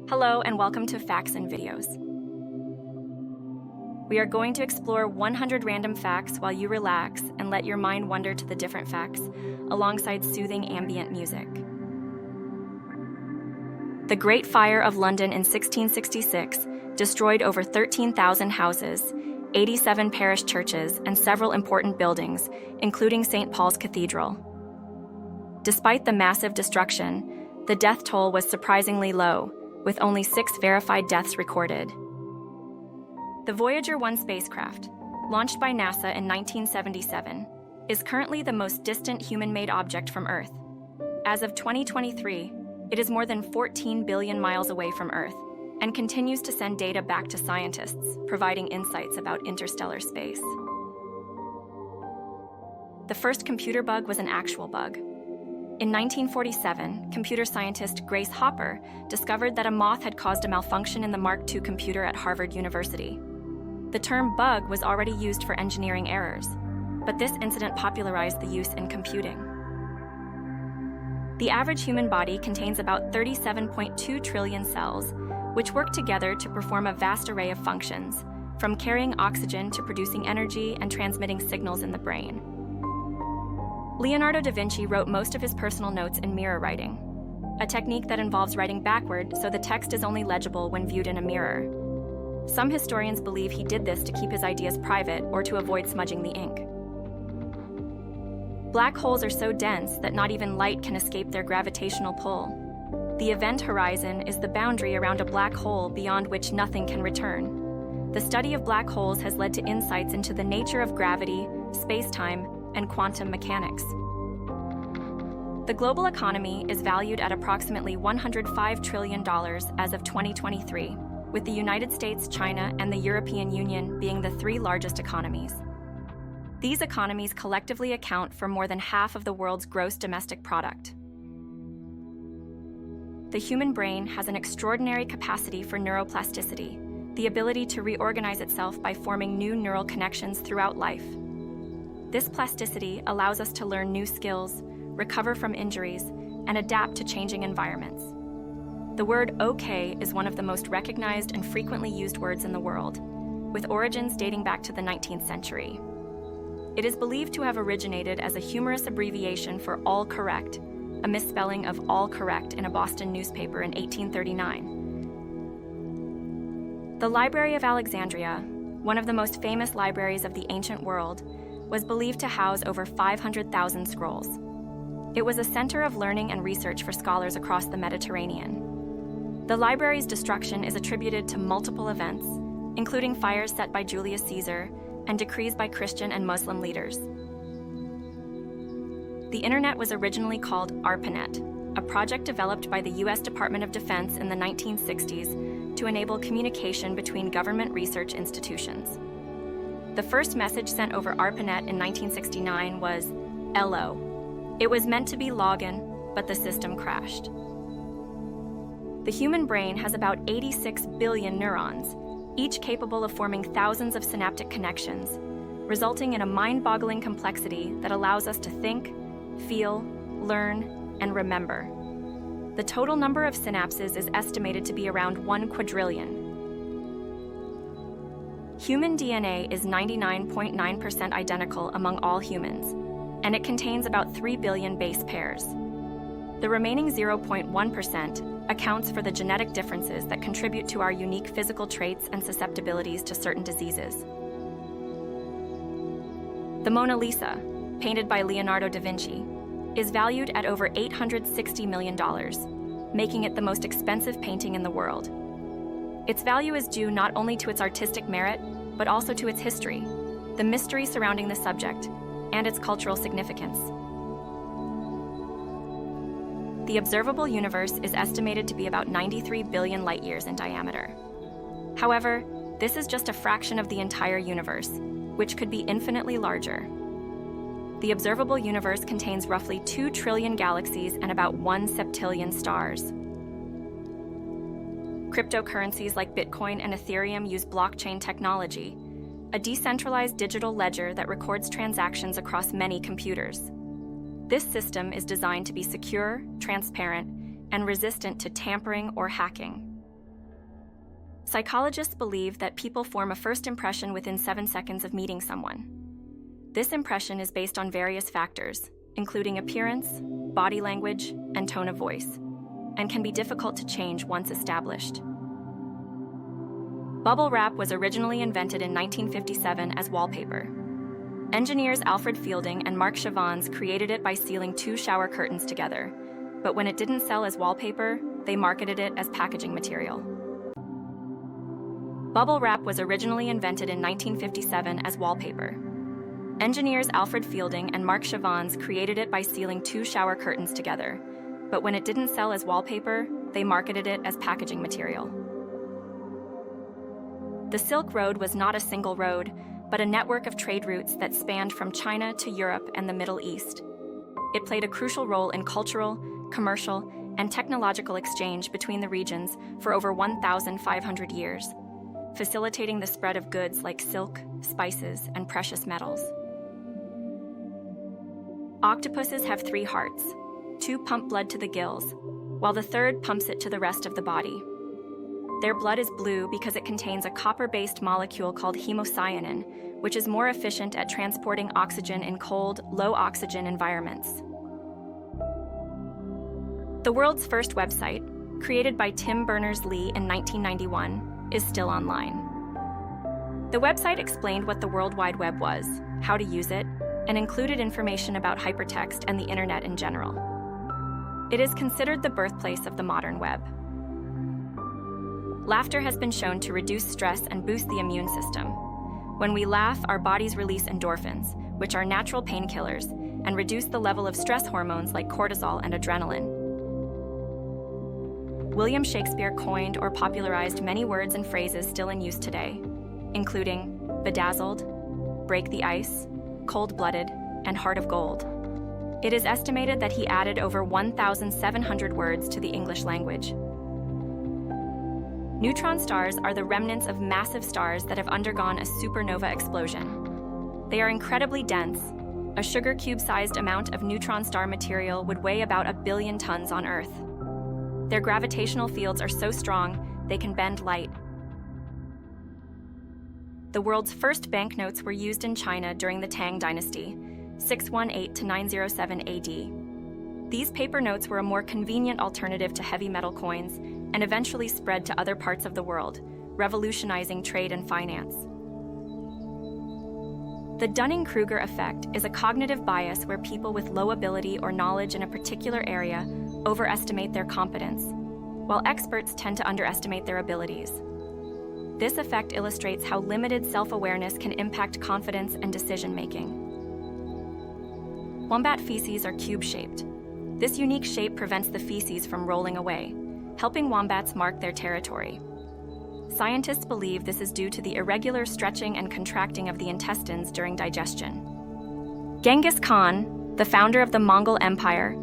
Hello and welcome to Facts and Videos. We are going to explore 100 random facts while you relax and let your mind wander to the different facts, alongside soothing ambient music. The Great Fire of London in 1666 destroyed over 13,000 houses, 87 parish churches, and several important buildings, including St. Paul's Cathedral. Despite the massive destruction, the death toll was surprisingly low, with only 6 verified deaths recorded. The Voyager 1 spacecraft, launched by NASA in 1977, is currently the most distant human-made object from Earth. As of 2023, it is more than 14 billion miles away from Earth and continues to send data back to scientists, providing insights about interstellar space. The first computer bug was an actual bug. In 1947, computer scientist Grace Hopper discovered that a moth had caused a malfunction in the Mark II computer at Harvard University. The term bug was already used for engineering errors, but this incident popularized the use in computing. The average human body contains about 37.2 trillion cells, which work together to perform a vast array of functions, from carrying oxygen to producing energy and transmitting signals in the brain. Leonardo da Vinci wrote most of his personal notes in mirror writing, a technique that involves writing backward so the text is only legible when viewed in a mirror. Some historians believe he did this to keep his ideas private or to avoid smudging the ink. Black holes are so dense that not even light can escape their gravitational pull. The event horizon is the boundary around a black hole beyond which nothing can return. The study of black holes has led to insights into the nature of gravity, space-time, and quantum mechanics. The global economy is valued at approximately $105 trillion as of 2023, with the United States, China, and the European Union being the 3 largest economies. These economies collectively account for more than half of the world's gross domestic product. The human brain has an extraordinary capacity for neuroplasticity, the ability to reorganize itself by forming new neural connections throughout life. This plasticity allows us to learn new skills, recover from injuries, and adapt to changing environments. The word "okay" is one of the most recognized and frequently used words in the world, with origins dating back to the 19th century. It is believed to have originated as a humorous abbreviation for "all correct," a misspelling of "all correct" in a Boston newspaper in 1839. The Library of Alexandria, one of the most famous libraries of the ancient world, was believed to house over 500,000 scrolls. It was a center of learning and research for scholars across the Mediterranean. The library's destruction is attributed to multiple events, including fires set by Julius Caesar and decrees by Christian and Muslim leaders. The Internet was originally called ARPANET, a project developed by the U.S. Department of Defense in the 1960s to enable communication between government research institutions. The first message sent over ARPANET in 1969 was "Hello." It was meant to be login, but the system crashed. The human brain has about 86 billion neurons, each capable of forming thousands of synaptic connections, resulting in a mind-boggling complexity that allows us to think, feel, learn, and remember. The total number of synapses is estimated to be around 1 quadrillion. Human DNA is 99.9% identical among all humans, and it contains about 3 billion base pairs. The remaining 0.1% accounts for the genetic differences that contribute to our unique physical traits and susceptibilities to certain diseases. The Mona Lisa, painted by Leonardo da Vinci, is valued at over $860 million, making it the most expensive painting in the world. Its value is due not only to its artistic merit, but also to its history, the mystery surrounding the subject, and its cultural significance. The observable universe is estimated to be about 93 billion light-years in diameter. However, this is just a fraction of the entire universe, which could be infinitely larger. The observable universe contains roughly 2 trillion galaxies and about 1 septillion stars. Cryptocurrencies like Bitcoin and Ethereum use blockchain technology, a decentralized digital ledger that records transactions across many computers. This system is designed to be secure, transparent, and resistant to tampering or hacking. Psychologists believe that people form a first impression within 7 seconds of meeting someone. This impression is based on various factors, including appearance, body language, and tone of voice, and can be difficult to change once established. Bubble wrap was originally invented in 1957 as wallpaper. Engineers Alfred Fielding and Mark Chavons created it by sealing 2 shower curtains together, but when it didn't sell as wallpaper, they marketed it as packaging material. Bubble wrap was originally invented in 1957 as wallpaper. Engineers Alfred Fielding and Mark Chavons created it by sealing 2 shower curtains together, but when it didn't sell as wallpaper, they marketed it as packaging material. The Silk Road was not a single road, but a network of trade routes that spanned from China to Europe and the Middle East. It played a crucial role in cultural, commercial, and technological exchange between the regions for over 1,500 years, facilitating the spread of goods like silk, spices, and precious metals. Octopuses have 3 hearts. 2 pump blood to the gills, while the third pumps it to the rest of the body. Their blood is blue because it contains a copper-based molecule called hemocyanin, which is more efficient at transporting oxygen in cold, low-oxygen environments. The world's first website, created by Tim Berners-Lee in 1991, is still online. The website explained what the World Wide Web was, how to use it, and included information about hypertext and the internet in general. It is considered the birthplace of the modern web. Laughter has been shown to reduce stress and boost the immune system. When we laugh, our bodies release endorphins, which are natural painkillers, and reduce the level of stress hormones like cortisol and adrenaline. William Shakespeare coined or popularized many words and phrases still in use today, including bedazzled, break the ice, cold-blooded, and heart of gold. It is estimated that he added over 1,700 words to the English language. Neutron stars are the remnants of massive stars that have undergone a supernova explosion. They are incredibly dense. A sugar cube-sized amount of neutron star material would weigh about 1 billion tons on Earth. Their gravitational fields are so strong, they can bend light. The world's first banknotes were used in China during the Tang Dynasty, 618 to 907 AD. These paper notes were a more convenient alternative to heavy metal coins and eventually spread to other parts of the world, revolutionizing trade and finance. The Dunning-Kruger effect is a cognitive bias where people with low ability or knowledge in a particular area overestimate their competence, while experts tend to underestimate their abilities. This effect illustrates how limited self-awareness can impact confidence and decision-making. Wombat feces are cube-shaped. This unique shape prevents the feces from rolling away, helping wombats mark their territory. Scientists believe this is due to the irregular stretching and contracting of the intestines during digestion. Genghis Khan, the founder of the Mongol Empire,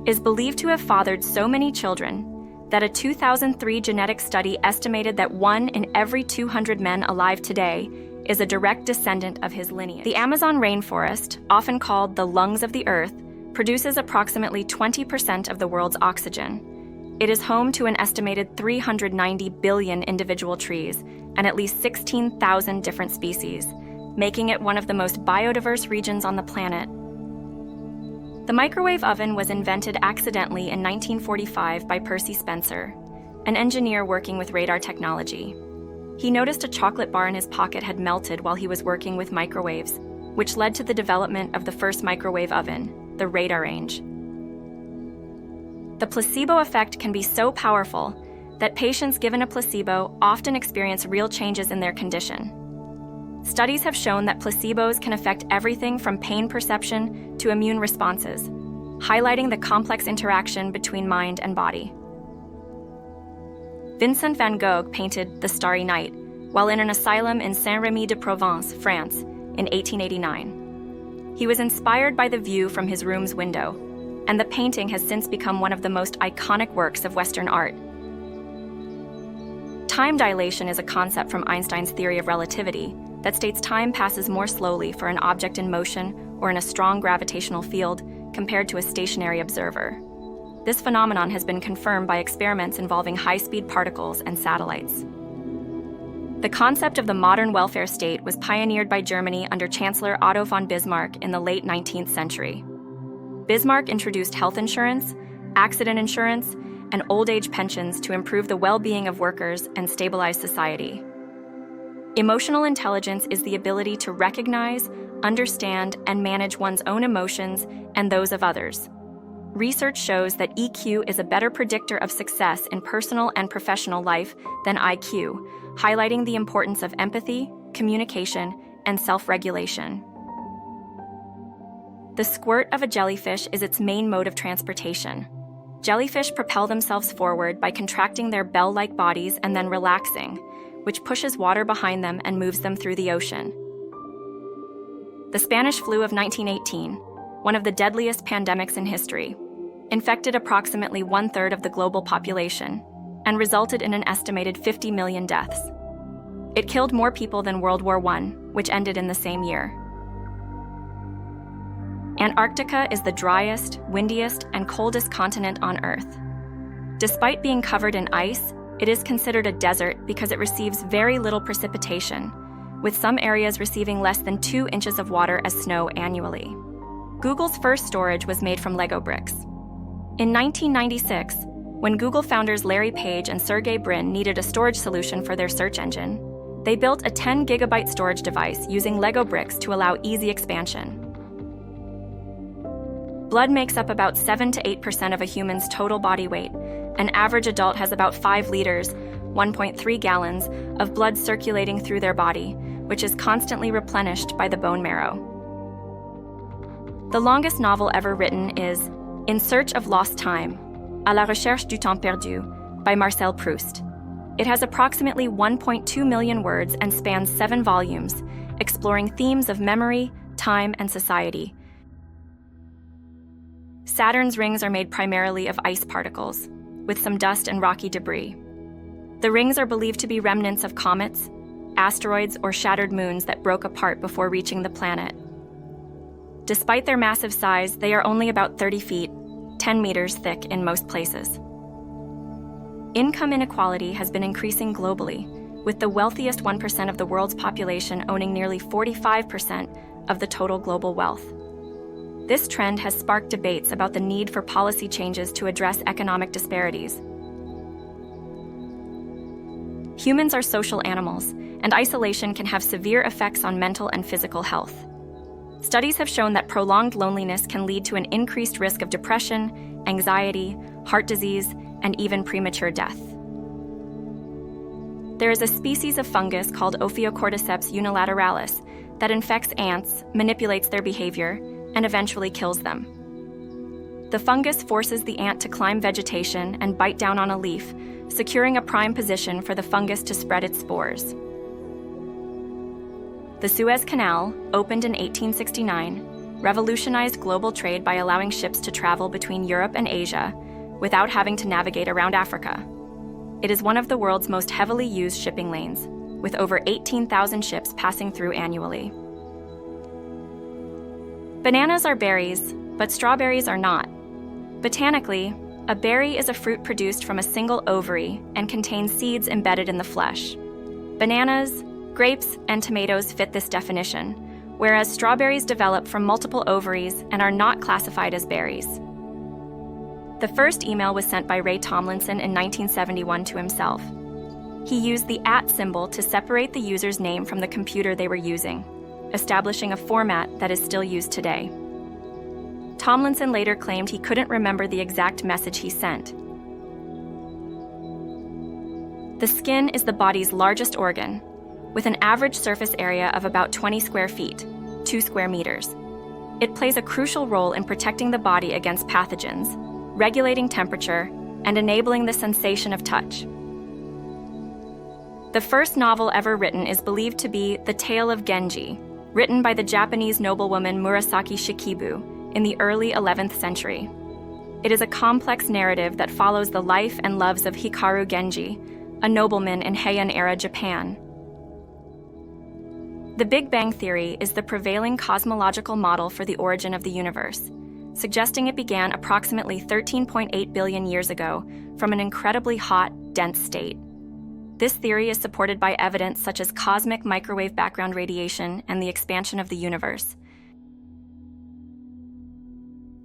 is believed to have fathered so many children that a 2003 genetic study estimated that 1 in every 200 men alive today is a direct descendant of his lineage. The Amazon rainforest, often called the lungs of the earth, produces approximately 20% of the world's oxygen. It is home to an estimated 390 billion individual trees and at least 16,000 different species, making it one of the most biodiverse regions on the planet. The microwave oven was invented accidentally in 1945 by Percy Spencer, an engineer working with radar technology. He noticed a chocolate bar in his pocket had melted while he was working with microwaves, which led to the development of the first microwave oven, the radar range. The placebo effect can be so powerful that patients given a placebo often experience real changes in their condition. Studies have shown that placebos can affect everything from pain perception to immune responses, highlighting the complex interaction between mind and body. Vincent van Gogh painted The Starry Night while in an asylum in Saint-Rémy-de-Provence, France, in 1889. He was inspired by the view from his room's window, and the painting has since become one of the most iconic works of Western art. Time dilation is a concept from Einstein's theory of relativity that states time passes more slowly for an object in motion or in a strong gravitational field compared to a stationary observer. This phenomenon has been confirmed by experiments involving high-speed particles and satellites. The concept of the modern welfare state was pioneered by Germany under Chancellor Otto von Bismarck in the late 19th century. Bismarck introduced health insurance, accident insurance, and old age pensions to improve the well-being of workers and stabilize society. Emotional intelligence is the ability to recognize, understand, and manage one's own emotions and those of others. Research shows that EQ is a better predictor of success in personal and professional life than IQ, highlighting the importance of empathy, communication, and self-regulation. The squirt of a jellyfish is its main mode of transportation. Jellyfish propel themselves forward by contracting their bell-like bodies and then relaxing, which pushes water behind them and moves them through the ocean. The Spanish flu of 1918, one of the deadliest pandemics in history, infected approximately 1/3 of the global population and resulted in an estimated 50 million deaths. It killed more people than World War I, which ended in the same year. Antarctica is the driest, windiest, and coldest continent on Earth. Despite being covered in ice, it is considered a desert because it receives very little precipitation, with some areas receiving less than 2 inches of water as snow annually. Google's first storage was made from Lego bricks. In 1996, when Google founders Larry Page and Sergey Brin needed a storage solution for their search engine, they built a 10-gigabyte storage device using Lego bricks to allow easy expansion. Blood makes up about 7 to 8% of a human's total body weight. An average adult has about 5 liters, 1.3 gallons, of blood circulating through their body, which is constantly replenished by the bone marrow. The longest novel ever written is In Search of Lost Time, À la recherche du temps perdu, by Marcel Proust. It has approximately 1.2 million words and spans 7 volumes, exploring themes of memory, time, and society. Saturn's rings are made primarily of ice particles, with some dust and rocky debris. The rings are believed to be remnants of comets, asteroids, or shattered moons that broke apart before reaching the planet. Despite their massive size, they are only about 30 feet, 10 meters thick in most places. Income inequality has been increasing globally, with the wealthiest 1% of the world's population owning nearly 45% of the total global wealth. This trend has sparked debates about the need for policy changes to address economic disparities. Humans are social animals, and isolation can have severe effects on mental and physical health. Studies have shown that prolonged loneliness can lead to an increased risk of depression, anxiety, heart disease, and even premature death. There is a species of fungus called Ophiocordyceps unilateralis that infects ants, manipulates their behavior, and eventually kills them. The fungus forces the ant to climb vegetation and bite down on a leaf, securing a prime position for the fungus to spread its spores. The Suez Canal, opened in 1869, revolutionized global trade by allowing ships to travel between Europe and Asia without having to navigate around Africa. It is one of the world's most heavily used shipping lanes, with over 18,000 ships passing through annually. Bananas are berries, but strawberries are not. Botanically, a berry is a fruit produced from a single ovary and contains seeds embedded in the flesh. Bananas, grapes, and tomatoes fit this definition, whereas strawberries develop from multiple ovaries and are not classified as berries. The first email was sent by Ray Tomlinson in 1971 to himself. He used the @ symbol to separate the user's name from the computer they were using, establishing a format that is still used today. Tomlinson later claimed he couldn't remember the exact message he sent. The skin is the body's largest organ, with an average surface area of about 20 square feet, 2 square meters. It plays a crucial role in protecting the body against pathogens, regulating temperature, and enabling the sensation of touch. The first novel ever written is believed to be The Tale of Genji, written by the Japanese noblewoman Murasaki Shikibu in the early 11th century. It is a complex narrative that follows the life and loves of Hikaru Genji, a nobleman in Heian-era Japan. The Big Bang Theory is the prevailing cosmological model for the origin of the universe, suggesting it began approximately 13.8 billion years ago from an incredibly hot, dense state. This theory is supported by evidence such as cosmic microwave background radiation and the expansion of the universe.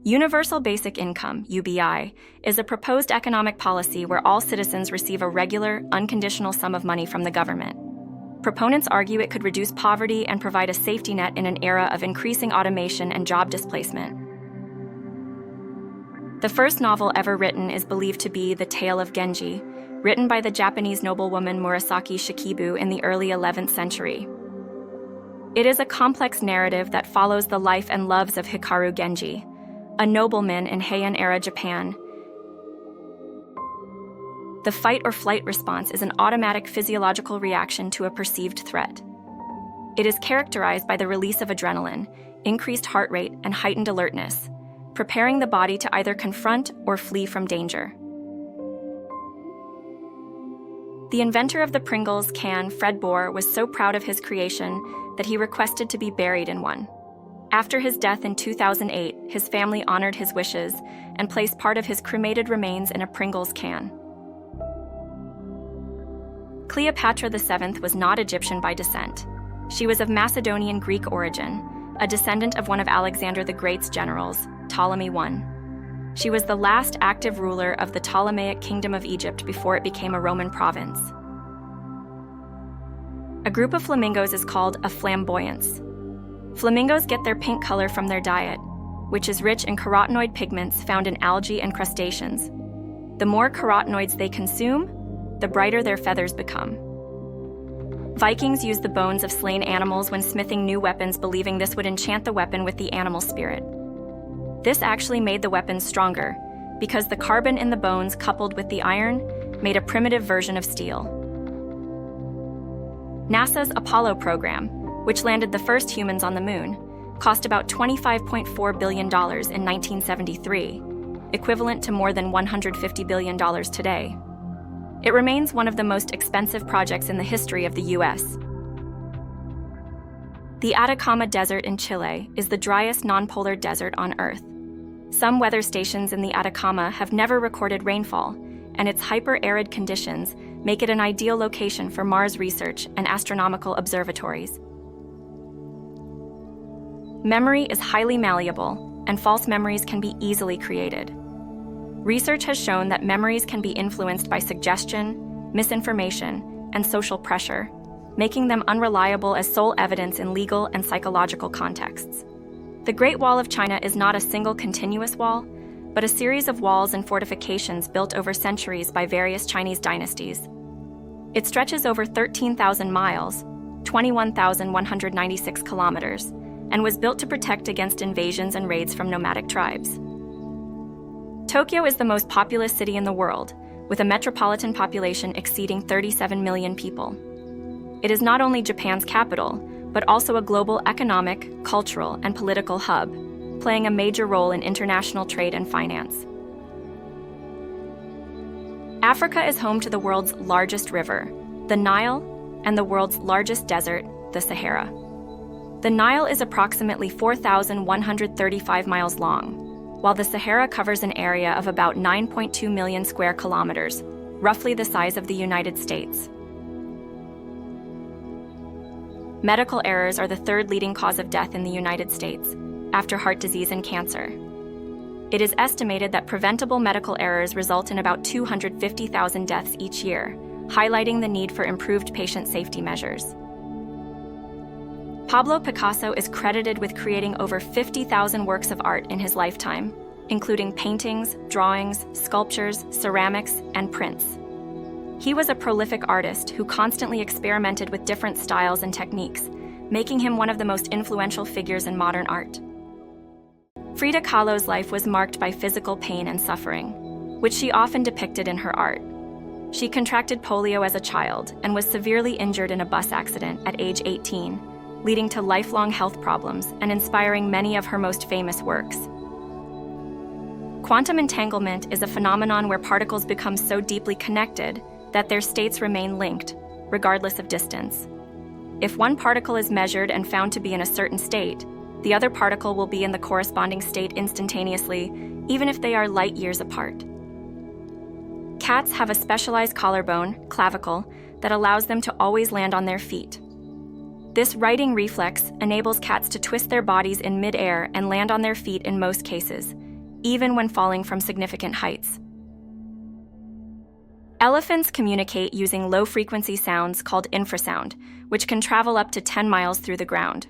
Universal Basic Income, UBI, is a proposed economic policy where all citizens receive a regular, unconditional sum of money from the government. Proponents argue it could reduce poverty and provide a safety net in an era of increasing automation and job displacement. The first novel ever written is believed to be The Tale of Genji, written by the Japanese noblewoman Murasaki Shikibu in the early 11th century. It is a complex narrative that follows the life and loves of Hikaru Genji, a nobleman in Heian-era Japan. The fight-or-flight response is an automatic physiological reaction to a perceived threat. It is characterized by the release of adrenaline, increased heart rate, and heightened alertness, preparing the body to either confront or flee from danger. The inventor of the Pringles can, Fred Bohr, was so proud of his creation that he requested to be buried in one. After his death in 2008, his family honored his wishes and placed part of his cremated remains in a Pringles can. Cleopatra VII was not Egyptian by descent. She was of Macedonian Greek origin, a descendant of one of Alexander the Great's generals, Ptolemy I. She was the last active ruler of the Ptolemaic Kingdom of Egypt before it became a Roman province. A group of flamingos is called a flamboyance. Flamingos get their pink color from their diet, which is rich in carotenoid pigments found in algae and crustaceans. The more carotenoids they consume, the brighter their feathers become. Vikings used the bones of slain animals when smithing new weapons, believing this would enchant the weapon with the animal spirit. This actually made the weapons stronger, because the carbon in the bones coupled with the iron made a primitive version of steel. NASA's Apollo program, which landed the first humans on the moon, cost about $25.4 billion in 1973, equivalent to more than $150 billion today. It remains one of the most expensive projects in the history of the U.S. The Atacama Desert in Chile is the driest non-polar desert on Earth. Some weather stations in the Atacama have never recorded rainfall, and its hyper-arid conditions make it an ideal location for Mars research and astronomical observatories. Memory is highly malleable, and false memories can be easily created. Research has shown that memories can be influenced by suggestion, misinformation, and social pressure, making them unreliable as sole evidence in legal and psychological contexts. The Great Wall of China is not a single continuous wall, but a series of walls and fortifications built over centuries by various Chinese dynasties. It stretches over 13,000 miles, 21,196 kilometers, and was built to protect against invasions and raids from nomadic tribes. Tokyo is the most populous city in the world, with a metropolitan population exceeding 37 million people. It is not only Japan's capital, but also a global economic, cultural, and political hub, playing a major role in international trade and finance. Africa is home to the world's largest river, the Nile, and the world's largest desert, the Sahara. The Nile is approximately 4,135 miles long, while the Sahara covers an area of about 9.2 million square kilometers, roughly the size of the United States. Medical errors are the third leading cause of death in the United States, after heart disease and cancer. It is estimated that preventable medical errors result in about 250,000 deaths each year, highlighting the need for improved patient safety measures. Pablo Picasso is credited with creating over 50,000 works of art in his lifetime, including paintings, drawings, sculptures, ceramics, and prints. He was a prolific artist who constantly experimented with different styles and techniques, making him one of the most influential figures in modern art. Frida Kahlo's life was marked by physical pain and suffering, which she often depicted in her art. She contracted polio as a child and was severely injured in a bus accident at age 18, leading to lifelong health problems and inspiring many of her most famous works. Quantum entanglement is a phenomenon where particles become so deeply connected that their states remain linked, regardless of distance. If one particle is measured and found to be in a certain state, the other particle will be in the corresponding state instantaneously, even if they are light years apart. Cats have a specialized collarbone, clavicle, that allows them to always land on their feet. This righting reflex enables cats to twist their bodies in midair and land on their feet in most cases, even when falling from significant heights. Elephants communicate using low-frequency sounds called infrasound, which can travel up to 10 miles through the ground.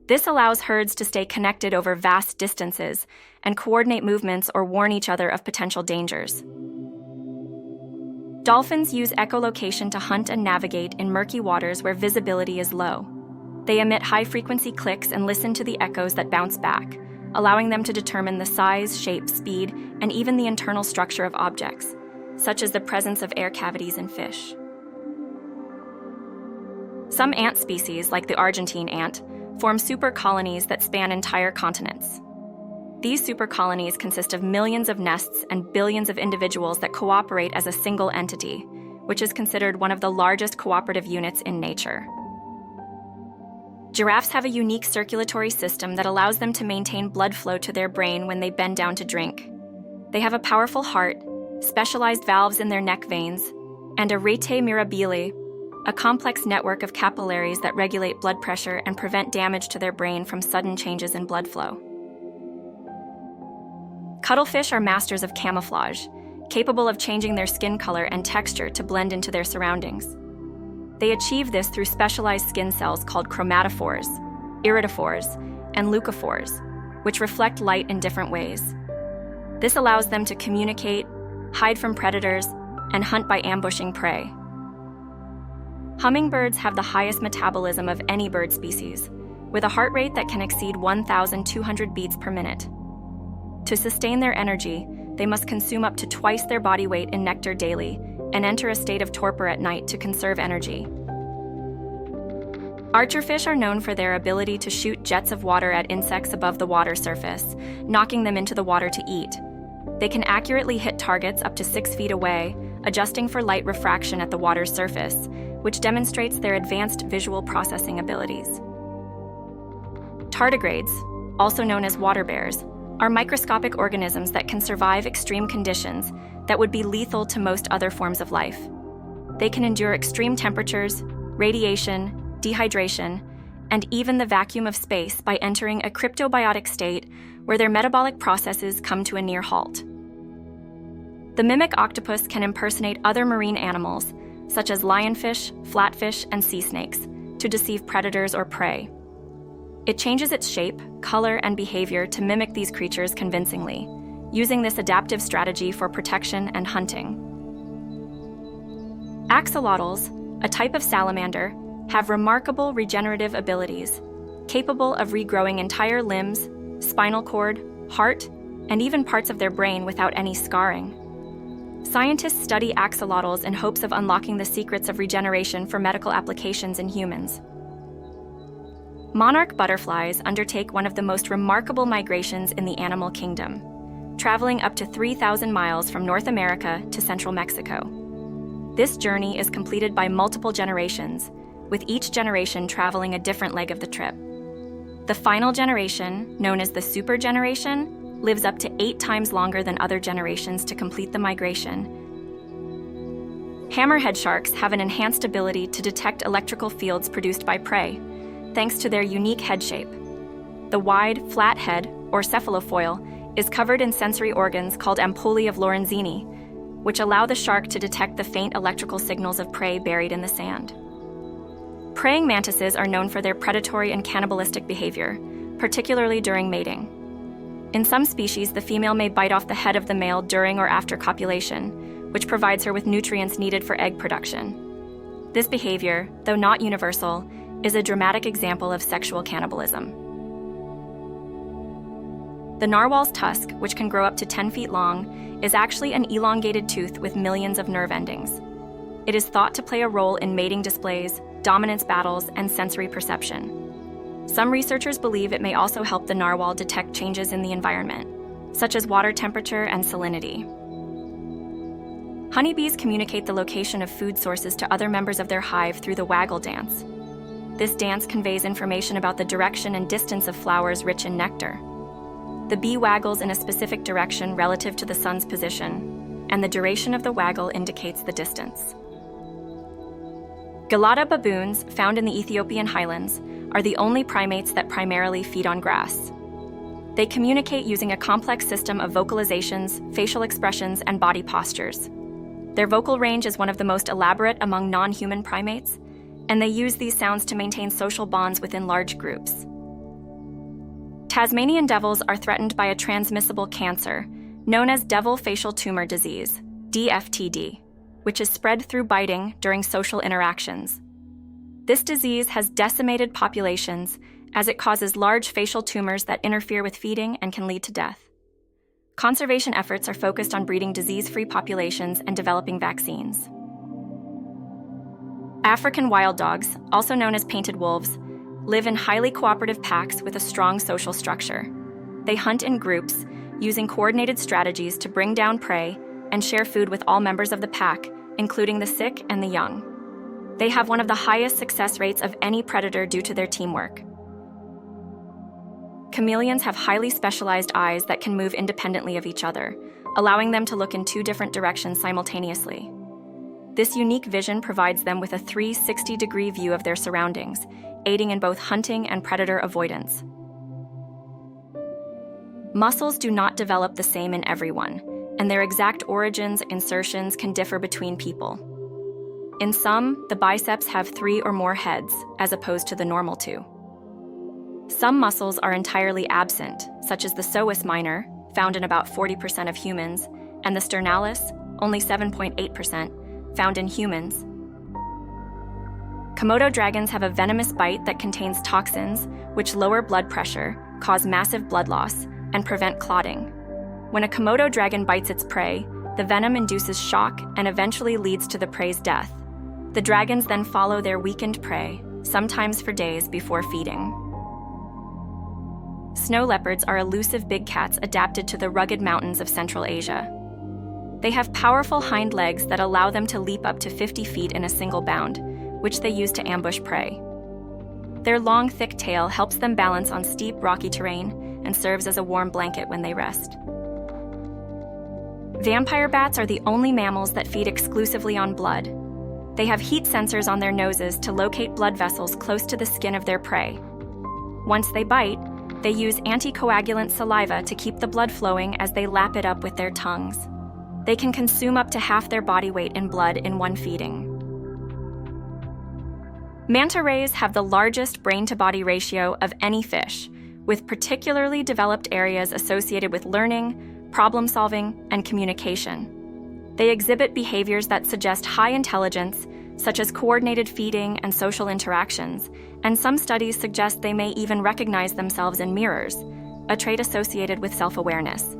This allows herds to stay connected over vast distances and coordinate movements or warn each other of potential dangers. Dolphins use echolocation to hunt and navigate in murky waters where visibility is low. They emit high-frequency clicks and listen to the echoes that bounce back, allowing them to determine the size, shape, speed, and even the internal structure of objects, such as the presence of air cavities in fish. Some ant species, like the Argentine ant, form supercolonies that span entire continents. These supercolonies consist of millions of nests and billions of individuals that cooperate as a single entity, which is considered one of the largest cooperative units in nature. Giraffes have a unique circulatory system that allows them to maintain blood flow to their brain when they bend down to drink. They have a powerful heart, specialized valves in their neck veins, and a rete mirabile, a complex network of capillaries that regulate blood pressure and prevent damage to their brain from sudden changes in blood flow. Cuttlefish are masters of camouflage, capable of changing their skin color and texture to blend into their surroundings. They achieve this through specialized skin cells called chromatophores, iridophores, and leucophores, which reflect light in different ways. This allows them to communicate, hide from predators, and hunt by ambushing prey. Hummingbirds have the highest metabolism of any bird species, with a heart rate that can exceed 1,200 beats per minute. To sustain their energy, they must consume up to twice their body weight in nectar daily and enter a state of torpor at night to conserve energy. Archerfish are known for their ability to shoot jets of water at insects above the water surface, knocking them into the water to eat. They can accurately hit targets up to 6 feet away, adjusting for light refraction at the water's surface, which demonstrates their advanced visual processing abilities. Tardigrades, also known as water bears, are microscopic organisms that can survive extreme conditions that would be lethal to most other forms of life. They can endure extreme temperatures, radiation, dehydration, and even the vacuum of space by entering a cryptobiotic state where their metabolic processes come to a near halt. The mimic octopus can impersonate other marine animals, such as lionfish, flatfish, and sea snakes, to deceive predators or prey. It changes its shape, color, and behavior to mimic these creatures convincingly, using this adaptive strategy for protection and hunting. Axolotls, a type of salamander, have remarkable regenerative abilities, capable of regrowing entire limbs, spinal cord, heart, and even parts of their brain without any scarring. Scientists study axolotls in hopes of unlocking the secrets of regeneration for medical applications in humans. Monarch butterflies undertake one of the most remarkable migrations in the animal kingdom, traveling up to 3,000 miles from North America to central Mexico. This journey is completed by multiple generations, with each generation traveling a different leg of the trip. The final generation, known as the super generation, lives up to 8 times longer than other generations to complete the migration. Hammerhead sharks have an enhanced ability to detect electrical fields produced by prey, thanks to their unique head shape. The wide, flat head, or cephalofoil, is covered in sensory organs called ampullae of Lorenzini, which allow the shark to detect the faint electrical signals of prey buried in the sand. Praying mantises are known for their predatory and cannibalistic behavior, particularly during mating. In some species, the female may bite off the head of the male during or after copulation, which provides her with nutrients needed for egg production. This behavior, though not universal, is a dramatic example of sexual cannibalism. The narwhal's tusk, which can grow up to 10 feet long, is actually an elongated tooth with millions of nerve endings. It is thought to play a role in mating displays, dominance battles, and sensory perception. Some researchers believe it may also help the narwhal detect changes in the environment, such as water temperature and salinity. Honeybees communicate the location of food sources to other members of their hive through the waggle dance. This dance conveys information about the direction and distance of flowers rich in nectar. The bee waggles in a specific direction relative to the sun's position, and the duration of the waggle indicates the distance. Gelada baboons, found in the Ethiopian highlands, are the only primates that primarily feed on grass. They communicate using a complex system of vocalizations, facial expressions, and body postures. Their vocal range is one of the most elaborate among non-human primates, and they use these sounds to maintain social bonds within large groups. Tasmanian devils are threatened by a transmissible cancer known as devil facial tumor disease, DFTD, which is spread through biting during social interactions. This disease has decimated populations as it causes large facial tumors that interfere with feeding and can lead to death. Conservation efforts are focused on breeding disease-free populations and developing vaccines. African wild dogs, also known as painted wolves, live in highly cooperative packs with a strong social structure. They hunt in groups, using coordinated strategies to bring down prey and share food with all members of the pack, including the sick and the young. They have one of the highest success rates of any predator due to their teamwork. Chameleons have highly specialized eyes that can move independently of each other, allowing them to look in two different directions simultaneously. This unique vision provides them with a 360-degree view of their surroundings, aiding in both hunting and predator avoidance. Muscles do not develop the same in everyone, and their exact origins and insertions can differ between people. In some, the biceps have 3 or more heads, as opposed to the normal 2. Some muscles are entirely absent, such as the psoas minor, found in about 40% of humans, and the sternalis, only 7.8%, found in humans. Komodo dragons have a venomous bite that contains toxins, which lower blood pressure, cause massive blood loss, and prevent clotting. When a Komodo dragon bites its prey, the venom induces shock and eventually leads to the prey's death. The dragons then follow their weakened prey, sometimes for days before feeding. Snow leopards are elusive big cats adapted to the rugged mountains of Central Asia. They have powerful hind legs that allow them to leap up to 50 feet in a single bound, which they use to ambush prey. Their long, thick tail helps them balance on steep, rocky terrain and serves as a warm blanket when they rest. Vampire bats are the only mammals that feed exclusively on blood. They have heat sensors on their noses to locate blood vessels close to the skin of their prey. Once they bite, they use anticoagulant saliva to keep the blood flowing as they lap it up with their tongues. They can consume up to half their body weight in blood in one feeding. Manta rays have the largest brain-to-body ratio of any fish, with particularly developed areas associated with learning, problem-solving, and communication. They exhibit behaviors that suggest high intelligence, such as coordinated feeding and social interactions, and some studies suggest they may even recognize themselves in mirrors, a trait associated with self-awareness.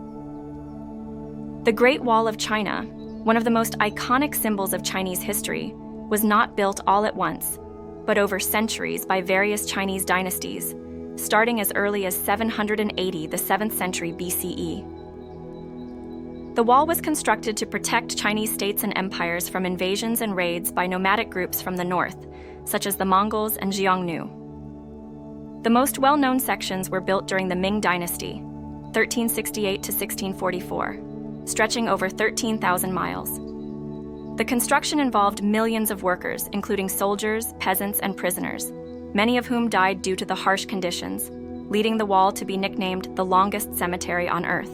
The Great Wall of China, one of the most iconic symbols of Chinese history, was not built all at once, but over centuries by various Chinese dynasties, starting as early as 780, the 7th century BCE. The wall was constructed to protect Chinese states and empires from invasions and raids by nomadic groups from the north, such as the Mongols and Xiongnu. The most well-known sections were built during the Ming Dynasty, 1368 to 1644, stretching over 13,000 miles. The construction involved millions of workers, including soldiers, peasants, and prisoners, many of whom died due to the harsh conditions, leading the wall to be nicknamed the longest cemetery on Earth.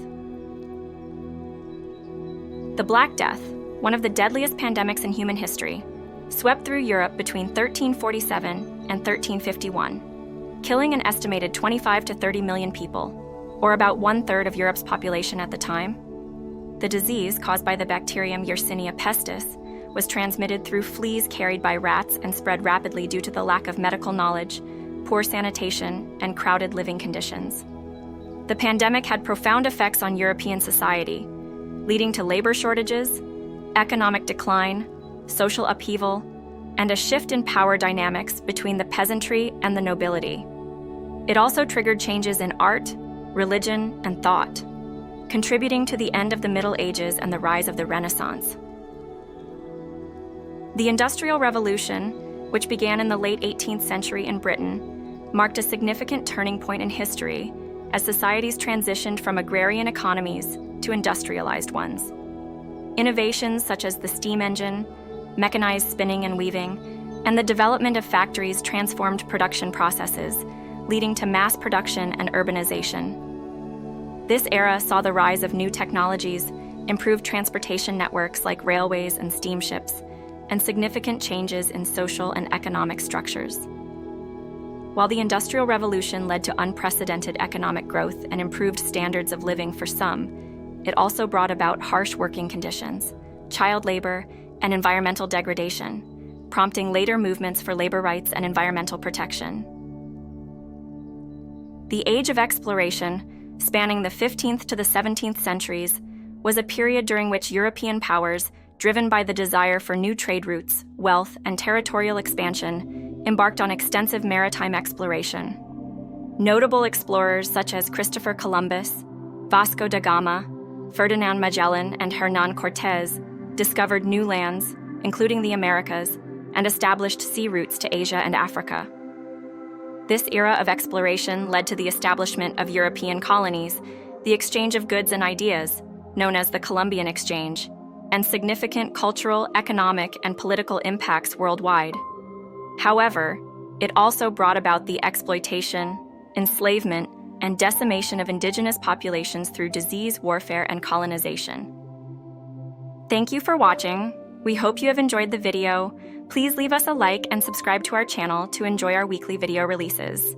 The Black Death, one of the deadliest pandemics in human history, swept through Europe between 1347 and 1351, killing an estimated 25 to 30 million people, or about 1/3 of Europe's population at the time. The disease, caused by the bacterium Yersinia pestis, was transmitted through fleas carried by rats and spread rapidly due to the lack of medical knowledge, poor sanitation, and crowded living conditions. The pandemic had profound effects on European society, leading to labor shortages, economic decline, social upheaval, and a shift in power dynamics between the peasantry and the nobility. It also triggered changes in art, religion, and thought, contributing to the end of the Middle Ages and the rise of the Renaissance. The Industrial Revolution, which began in the late 18th century in Britain, marked a significant turning point in history as societies transitioned from agrarian economies to industrialized ones. Innovations such as the steam engine, mechanized spinning and weaving, and the development of factories transformed production processes, leading to mass production and urbanization. This era saw the rise of new technologies, improved transportation networks like railways and steamships, and significant changes in social and economic structures. While the Industrial Revolution led to unprecedented economic growth and improved standards of living for some, it also brought about harsh working conditions, child labor, and environmental degradation, prompting later movements for labor rights and environmental protection. The Age of Exploration, spanning the 15th to the 17th centuries, was a period during which European powers, driven by the desire for new trade routes, wealth, and territorial expansion, embarked on extensive maritime exploration. Notable explorers such as Christopher Columbus, Vasco da Gama, Ferdinand Magellan, and Hernán Cortés discovered new lands, including the Americas, and established sea routes to Asia and Africa. This era of exploration led to the establishment of European colonies, the exchange of goods and ideas, known as the Columbian Exchange, and significant cultural, economic, and political impacts worldwide. However, it also brought about the exploitation, enslavement, and decimation of indigenous populations through disease, warfare, and colonization. Thank you for watching. We hope you have enjoyed the video. Please leave us a like and subscribe to our channel to enjoy our weekly video releases.